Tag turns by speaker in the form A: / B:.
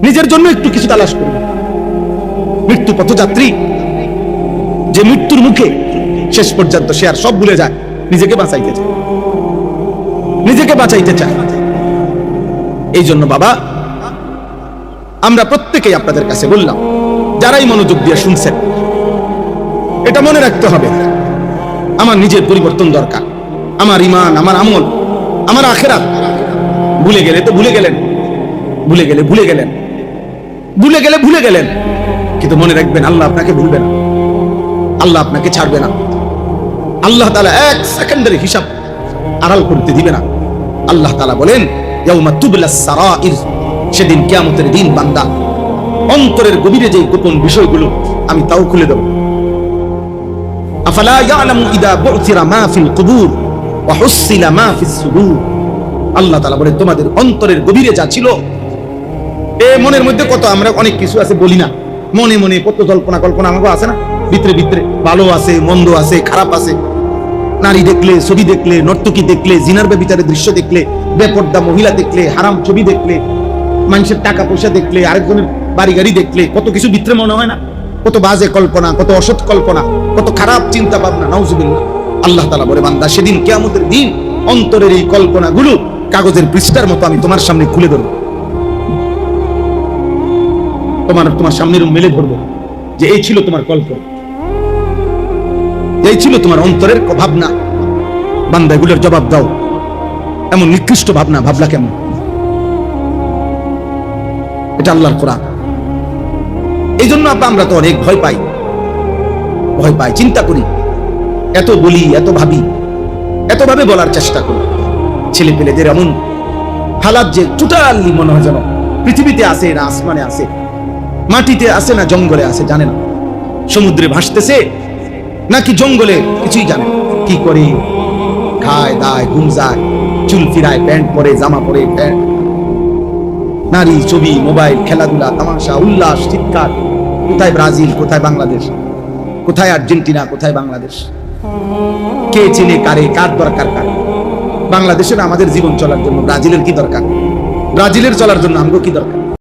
A: নিজের জন্য একটু কিছু তালাশ করুন। মৃত্যু পথযাত্রী যে মৃত্যুর মুখে শেষ পর্যন্ত সে আর সব ভুলে যায়, নিজেকে বাঁচাইতে চায়, নিজেকে বাঁচাইতে চায়। এই জন্য বাবা, আমরা প্রত্যেকেই আপনাদের কাছে বললাম, যারাই মনোযোগ দিয়ে শুনছেন, এটা মনে রাখতে হবে, আমার নিজের পরিবর্তন দরকার। আমার ঈমান, আমার আমল, আমার আখিরাত ভুলে গেলে তো ভুলে গেলেন, ভুলে গেলে ভুলে গেলেন, ভুলে গেলে ভুলে গেলেন, কিন্তু মনে রাখবেন আল্লাহ আপনাকে ভুলবে না, আল্লাহ আপনাকে ছাড়বে না। আল্লাহ তাআলা এক সেকেন্ডের হিসাব আড়াল করতে দিবে না। আল্লাহ তাআলা বলেন, ইয়াউমা তুবলাস সারাইর, সেদিন কিয়ামতের দিন বান্দা অন্তরের গভীরে যে গোপন বিষয়গুলো আমি তাও খুলে দেব। আফালা ইয়ালামু ইদা বু'থিরা মা ফিল কুবুর ওয়া হুসিলা মা ফিস সুদুর। আল্লাহ তাআলা বলেন, তোমাদের অন্তরের গভীরে যা ছিল, মনের মধ্যে কত আমরা অনেক কিছু আছে বলি না, মনে মনে কত জল্পনা কল্পনা আমাকে আছে না, ভিতরে ভিতরে ভালো আছে, মন্দ আছে, খারাপ আছে। নারী দেখলে, ছবি দেখলে, নর্তকী দেখলে, জিনার ব্যভিচারের দৃশ্য দেখলে, বেপর্দা মহিলা দেখলে, হারাম ছবি দেখলে, মানুষের টাকা পয়সা দেখলে, আরেকজনের বাড়ি গাড়ি দেখলে, কত কিছু ভিতরে মনে হয় না, কত বাজে কল্পনা, কত অসৎ কল্পনা, কত খারাপ চিন্তা ভাবনা। নাউজুবিল্লাহ। আল্লাহ তাআলা বলে, বান্দা সেদিন কিয়ামতের দিন অন্তরের এই কল্পনাগুলো কাগজের পৃষ্ঠার মতো আমি তোমার সামনে খুলে ধরব, তোমার সামনে মেলে ধরবো, যে এই ছিল তোমার কল্পনা, এই ছিল তোমার অন্তরের ভাবনা। বান্দা এগুলোর জবাব দাও। এমন নিকৃষ্ট ভাবনা ভাবলা কেমন? এটা আল্লাহর কোরআন। এই জন্য আমরা তো অনেক ভয় পাই, ভয় পাই, চিন্তা করি, এত বলি, এত ভাবি, এত ভাবে বলার চেষ্টা করি। ছেলে পেলেদের এমন হালাত যে টোটালি মনে হয় যেন পৃথিবীতে আছে না আসমানে আছে, মাটিতে আছে না জঙ্গলে আছে, জানে না। সমুদ্রে ভাসতেছে নাকি জঙ্গলে, কিছুই জানে না। কি করে খায় দায়, ঘুম যায়, চুল ফিরায়, প্যান্ট পরে, জামা পরে, নারী, ছবি, মোবাইল, খেলাধুলা, তামাশা, উল্লাস, চিৎকার। কোথায় ব্রাজিল, কোথায় বাংলাদেশ, কোথায় আর্জেন্টিনা, কোথায় বাংলাদেশ? কে চিনে কারে, কার দরকার কার? বাংলাদেশের আমাদের জীবন চলার জন্য ব্রাজিলের কি দরকার? ব্রাজিলের চলার জন্য আমগো কি দরকার?